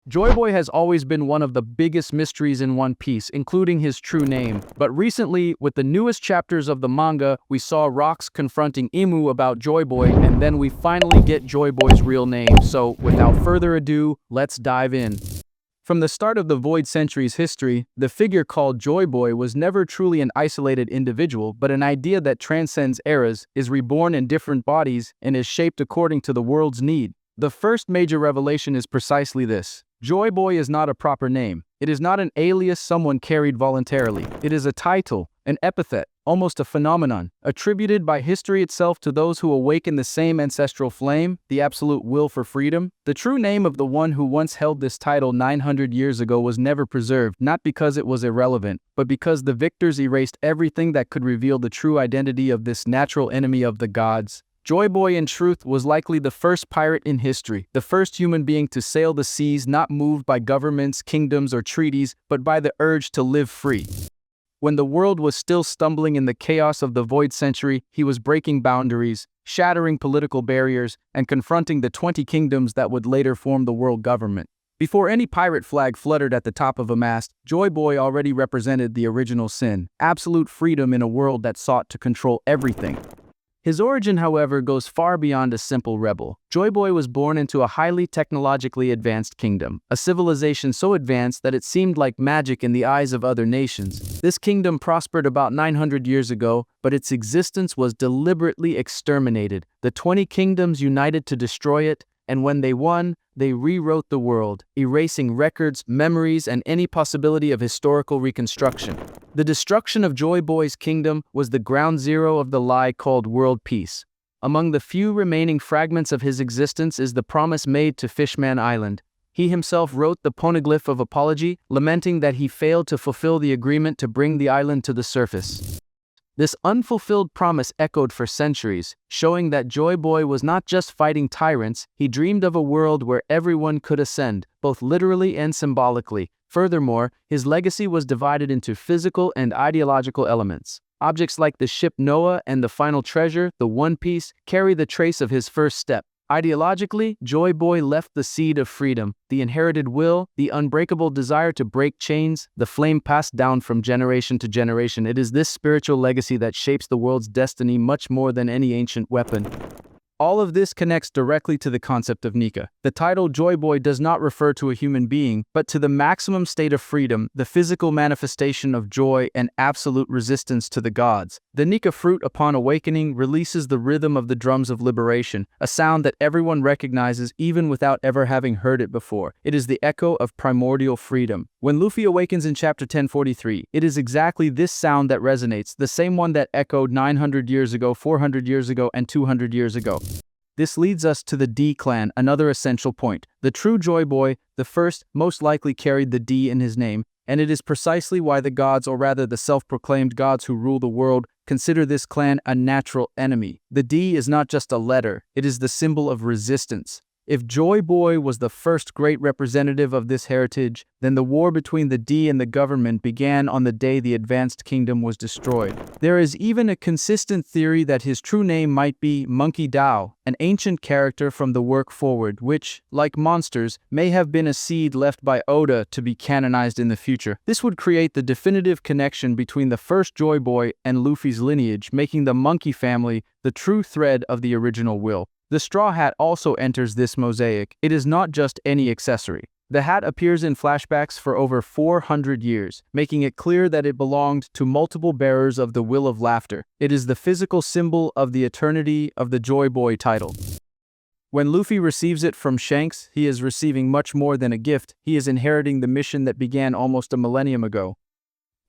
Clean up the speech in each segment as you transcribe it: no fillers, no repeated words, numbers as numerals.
Joy Boy has always been one of the biggest mysteries in One Piece, including his true name. But recently, with the newest chapters of the manga, we saw Rocks confronting Imu about Joy Boy, and then we finally get Joy Boy's real name. So, without further ado, let's dive in. From the start of the Void Century's history, the figure called Joy Boy was never truly an isolated individual, but an idea that transcends eras, is reborn in different bodies, and is shaped according to the world's need. The first major revelation is precisely this. Joy Boy is not a proper name. It is not an alias someone carried voluntarily. It is a title, an epithet, almost a phenomenon, attributed by history itself to those who awaken the same ancestral flame, the absolute will for freedom. The true name of the one who once held this title 900 years ago was never preserved, not because it was irrelevant, but because the victors erased everything that could reveal the true identity of this natural enemy of the gods. Joy Boy, in truth, was likely the first pirate in history, the first human being to sail the seas not moved by governments, kingdoms, or treaties, but by the urge to live free. When the world was still stumbling in the chaos of the Void Century, he was breaking boundaries, shattering political barriers, and confronting the 20 kingdoms that would later form the world government. Before any pirate flag fluttered at the top of a mast, Joy Boy already represented the original sin, absolute freedom in a world that sought to control everything. His origin, however, goes far beyond a simple rebel. Joy Boy was born into a highly technologically advanced kingdom, a civilization so advanced that it seemed like magic in the eyes of other nations. This kingdom prospered about 900 years ago, but its existence was deliberately exterminated. The 20 kingdoms united to destroy it, and when they won, they rewrote the world, erasing records, memories, and any possibility of historical reconstruction. The destruction of Joy Boy's kingdom was the ground zero of the lie called world peace. Among the few remaining fragments of his existence is the promise made to Fishman Island. He himself wrote the poneglyph of apology, lamenting that he failed to fulfill the agreement to bring the island to the surface. This unfulfilled promise echoed for centuries, showing that Joy Boy was not just fighting tyrants, he dreamed of a world where everyone could ascend, both literally and symbolically. Furthermore, his legacy was divided into physical and ideological elements. Objects like the ship Noah and the final treasure, the One Piece, carry the trace of his first step. Ideologically, Joy Boy left the seed of freedom, the inherited will, the unbreakable desire to break chains, the flame passed down from generation to generation. It is this spiritual legacy that shapes the world's destiny much more than any ancient weapon. All of this connects directly to the concept of Nika. The title Joy Boy does not refer to a human being, but to the maximum state of freedom, the physical manifestation of joy and absolute resistance to the gods. The Nika fruit, upon awakening, releases the rhythm of the drums of liberation, a sound that everyone recognizes even without ever having heard it before. It is the echo of primordial freedom. When Luffy awakens in chapter 1043, it is exactly this sound that resonates, the same one that echoed 900 years ago, 400 years ago, and 200 years ago. This leads us to the D clan, another essential point. The true Joy Boy, the first, most likely carried the D in his name, and it is precisely why the gods, or rather the self-proclaimed gods who rule the world, consider this clan a natural enemy. The D is not just a letter, it is the symbol of resistance. If Joy Boy was the first great representative of this heritage, then the war between the D and the government began on the day the Advanced Kingdom was destroyed. There is even a consistent theory that his true name might be Monkey Dao, an ancient character from the work Forward, which, like monsters, may have been a seed left by Oda to be canonized in the future. This would create the definitive connection between the first Joy Boy and Luffy's lineage, making the Monkey family the true thread of the original will. The straw hat also enters this mosaic. It is not just any accessory. The hat appears in flashbacks for over 400 years, making it clear that it belonged to multiple bearers of the Will of Laughter. It is the physical symbol of the eternity of the Joy Boy title. When Luffy receives it from Shanks, he is receiving much more than a gift. He is inheriting the mission that began almost a millennium ago.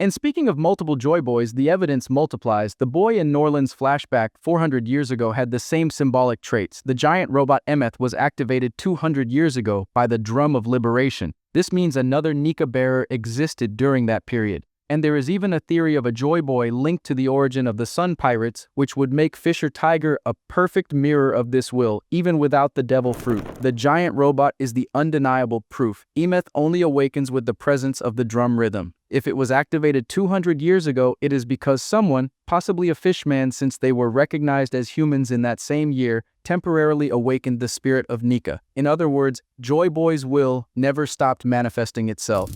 And speaking of multiple Joy Boys, the evidence multiplies. The boy in Norland's flashback 400 years ago had the same symbolic traits. The giant robot Emet was activated 200 years ago by the Drum of Liberation. This means another Nika bearer existed during that period. And there is even a theory of a Joy Boy linked to the origin of the Sun Pirates, which would make Fisher Tiger a perfect mirror of this will, even without the devil fruit. The giant robot is the undeniable proof. Emet only awakens with the presence of the drum rhythm. If it was activated 200 years ago, it is because someone, possibly a Fishman since they were recognized as humans in that same year, temporarily awakened the spirit of Nika. In other words, Joy Boy's will never stopped manifesting itself.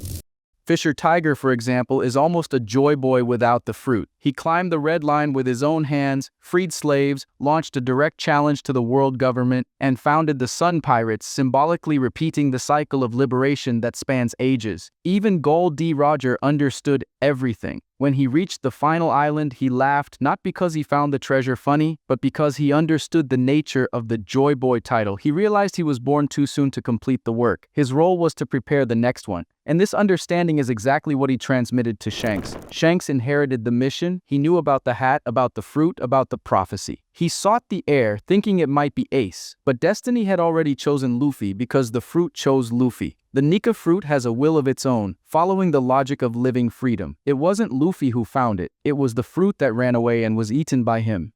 Fisher Tiger, for example, is almost a Joy Boy without the fruit. He climbed the red line with his own hands, freed slaves, launched a direct challenge to the world government, and founded the Sun Pirates, symbolically repeating the cycle of liberation that spans ages. Even Gold D. Roger understood everything. When he reached the final island, he laughed, not because he found the treasure funny, but because he understood the nature of the Joy Boy title. He realized he was born too soon to complete the work. His role was to prepare the next one. And this understanding is exactly what he transmitted to Shanks. Shanks inherited the mission. He knew about the hat, about the fruit, about the prophecy. He sought the heir, thinking it might be Ace, but destiny had already chosen Luffy because the fruit chose Luffy. The Nika fruit has a will of its own, following the logic of living freedom. It wasn't Luffy who found it. It was the fruit that ran away and was eaten by him.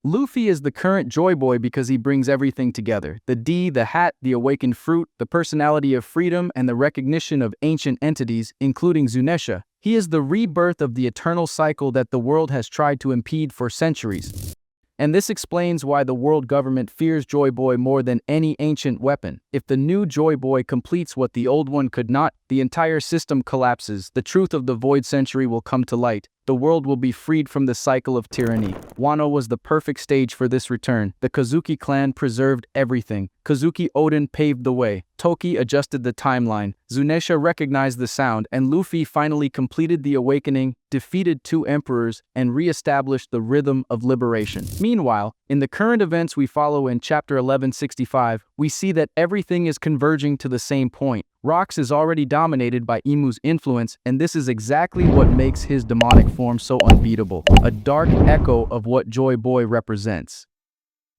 Luffy is the current Joy Boy because he brings everything together. The D, the hat, the awakened fruit, the personality of freedom, and the recognition of ancient entities, including Zunesha. He is the rebirth of the eternal cycle that the world has tried to impede for centuries. And this explains why the world government fears Joy Boy more than any ancient weapon. If the new Joy Boy completes what the old one could not, the entire system collapses. The truth of the Void Century will come to light. The world will be freed from the cycle of tyranny. Wano was the perfect stage for this return. The Kozuki clan preserved everything. Kozuki Oden paved the way. Toki adjusted the timeline. Zunesha recognized the sound, and Luffy finally completed the awakening, defeated two emperors, and re-established the rhythm of liberation. Meanwhile, in the current events we follow in Chapter 1165, we see that everything is converging to the same point. Rox is already dominated by Imu's influence, and this is exactly what makes his demonic form so unbeatable, a dark echo of what Joy Boy represents.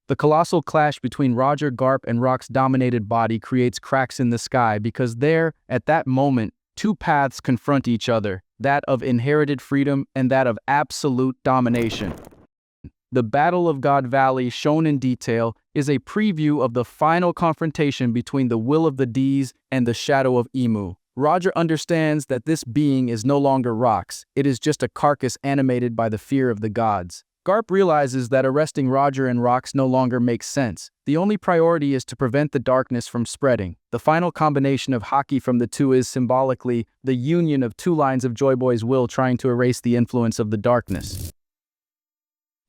The colossal clash between Roger, Garp, and Rock's dominated body creates cracks in the sky because there, at that moment, two paths confront each other, that of inherited freedom and that of absolute domination. The Battle of God Valley, shown in detail, is a preview of the final confrontation between the will of the D's and the shadow of Imu. Roger understands that this being is no longer Rox, it is just a carcass animated by the fear of the gods. Garp realizes that arresting Roger and Rox no longer makes sense. The only priority is to prevent the darkness from spreading. The final combination of haki from the two is symbolically the union of two lines of Joy Boy's will trying to erase the influence of the darkness.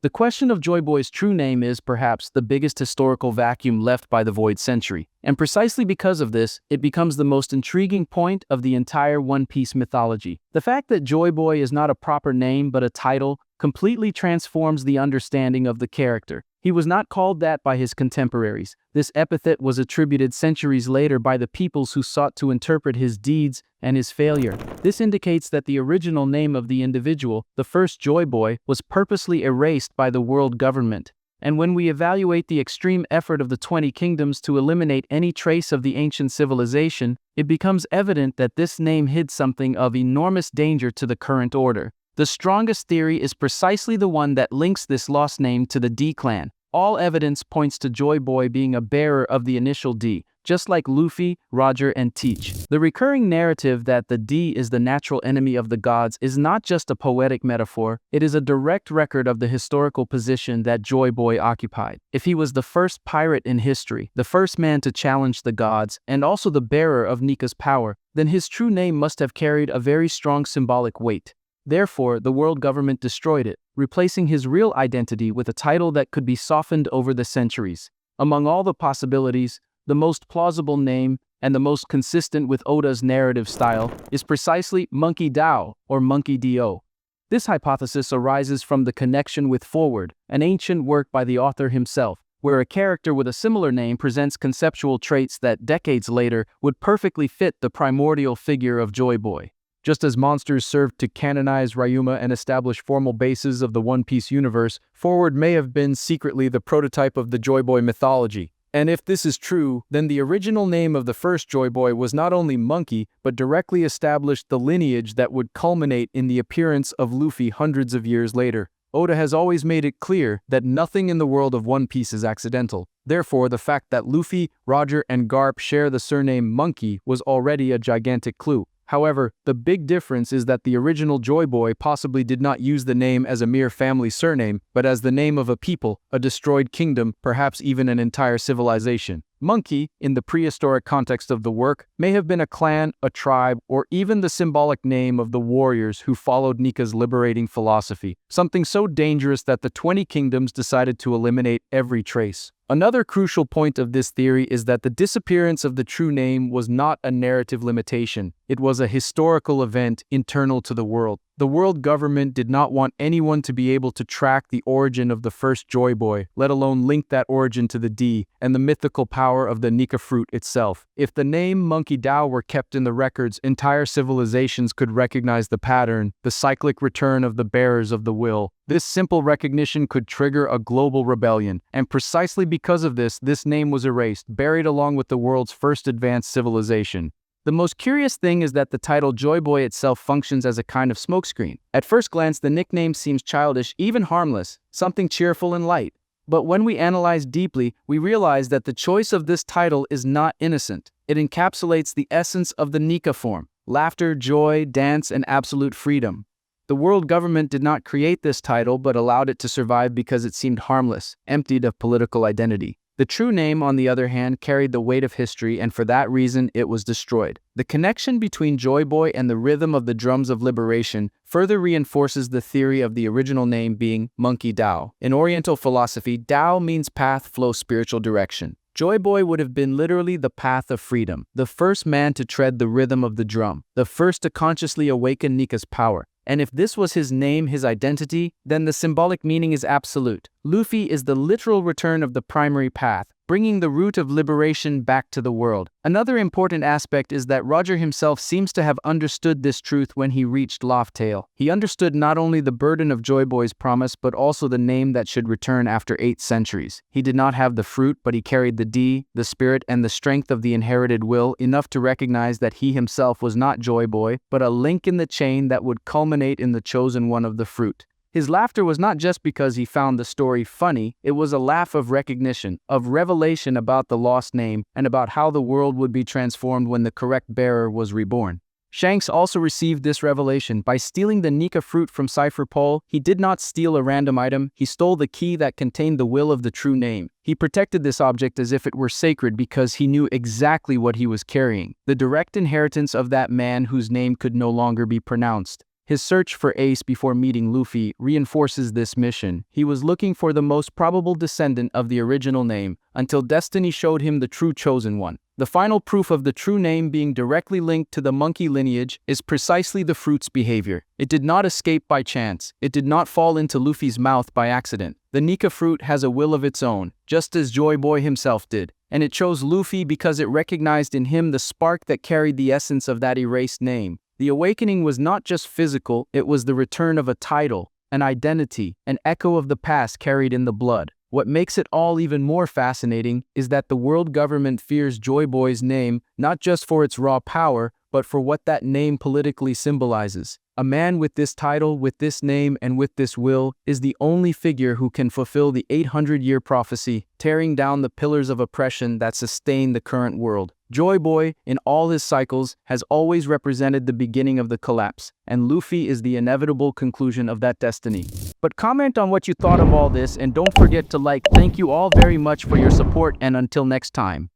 The question of Joy Boy's true name is, perhaps, the biggest historical vacuum left by the Void Century. And precisely because of this, it becomes the most intriguing point of the entire One Piece mythology. The fact that Joy Boy is not a proper name but a title completely transforms the understanding of the character. He was not called that by his contemporaries. This epithet was attributed centuries later by the peoples who sought to interpret his deeds and his failure. This indicates that the original name of the individual, the first Joy Boy, was purposely erased by the world government. And when we evaluate the extreme effort of the 20 kingdoms to eliminate any trace of the ancient civilization, it becomes evident that this name hid something of enormous danger to the current order. The strongest theory is precisely the one that links this lost name to the D clan. All evidence points to Joy Boy being a bearer of the initial D, just like Luffy, Roger, and Teach. The recurring narrative that the D is the natural enemy of the gods is not just a poetic metaphor, it is a direct record of the historical position that Joy Boy occupied. If he was the first pirate in history, the first man to challenge the gods, and also the bearer of Nika's power, then his true name must have carried a very strong symbolic weight. Therefore, the world government destroyed it, replacing his real identity with a title that could be softened over the centuries. Among all the possibilities, the most plausible name, and the most consistent with Oda's narrative style, is precisely Monkey Dao, or Monkey Dio. This hypothesis arises from the connection with Forward, an ancient work by the author himself, where a character with a similar name presents conceptual traits that decades later would perfectly fit the primordial figure of Joy Boy. Just as monsters served to canonize Ryuma and establish formal bases of the One Piece universe, Forward may have been secretly the prototype of the Joy Boy mythology. And if this is true, then the original name of the first Joy Boy was not only Monkey, but directly established the lineage that would culminate in the appearance of Luffy hundreds of years later. Oda has always made it clear that nothing in the world of One Piece is accidental. Therefore, the fact that Luffy, Roger, and Garp share the surname Monkey was already a gigantic clue. However, the big difference is that the original Joy Boy possibly did not use the name as a mere family surname, but as the name of a people, a destroyed kingdom, perhaps even an entire civilization. Monkey, in the prehistoric context of the work, may have been a clan, a tribe, or even the symbolic name of the warriors who followed Nika's liberating philosophy, something so dangerous that the 20 kingdoms decided to eliminate every trace. Another crucial point of this theory is that the disappearance of the true name was not a narrative limitation. It was a historical event internal to the world. The world government did not want anyone to be able to track the origin of the first Joy Boy, let alone link that origin to the D and the mythical power of the Nika fruit itself. If the name Monkey Dao were kept in the records, entire civilizations could recognize the pattern, the cyclic return of the bearers of the will. This simple recognition could trigger a global rebellion, and precisely because of this name was erased, buried along with the world's first advanced civilization. The most curious thing is that the title Joy Boy itself functions as a kind of smokescreen. At first glance, the nickname seems childish, even harmless, something cheerful and light. But when we analyze deeply, we realize that the choice of this title is not innocent. It encapsulates the essence of the Nika form: laughter, joy, dance, and absolute freedom. The world government did not create this title but allowed it to survive because it seemed harmless, emptied of political identity. The true name, on the other hand, carried the weight of history, and for that reason it was destroyed. The connection between Joy Boy and the rhythm of the drums of liberation further reinforces the theory of the original name being Monkey Dao. In Oriental philosophy, Dao means path, flow, spiritual direction. Joy Boy would have been literally the path of freedom, the first man to tread the rhythm of the drum, the first to consciously awaken Nika's power. And if this was his name, his identity, then the symbolic meaning is absolute. Luffy is the literal return of the primary path, bringing the root of liberation back to the world. Another important aspect is that Roger himself seems to have understood this truth when he reached Laugh Tale. He understood not only the burden of Joy Boy's promise, but also the name that should return after 8 centuries. He did not have the fruit, but he carried the D, the spirit, and the strength of the inherited will, enough to recognize that he himself was not Joy Boy, but a link in the chain that would culminate in the chosen one of the fruit. His laughter was not just because he found the story funny, it was a laugh of recognition, of revelation about the lost name, and about how the world would be transformed when the correct bearer was reborn. Shanks also received this revelation. By stealing the Nika fruit from Cypher Pole, he did not steal a random item, he stole the key that contained the will of the true name. He protected this object as if it were sacred because he knew exactly what he was carrying, the direct inheritance of that man whose name could no longer be pronounced. His search for Ace before meeting Luffy reinforces this mission. He was looking for the most probable descendant of the original name, until destiny showed him the true chosen one. The final proof of the true name being directly linked to the monkey lineage is precisely the fruit's behavior. It did not escape by chance. It did not fall into Luffy's mouth by accident. The Nika fruit has a will of its own, just as Joy Boy himself did. And it chose Luffy because it recognized in him the spark that carried the essence of that erased name. The awakening was not just physical, it was the return of a title, an identity, an echo of the past carried in the blood. What makes it all even more fascinating is that the world government fears Joy Boy's name not just for its raw power, but for what that name politically symbolizes. A man with this title, with this name, and with this will is the only figure who can fulfill the 800-year prophecy, tearing down the pillars of oppression that sustain the current world. Joy Boy, in all his cycles, has always represented the beginning of the collapse, and Luffy is the inevitable conclusion of that destiny. But comment on what you thought of all this, and don't forget to like. Thank you all very much for your support, and until next time.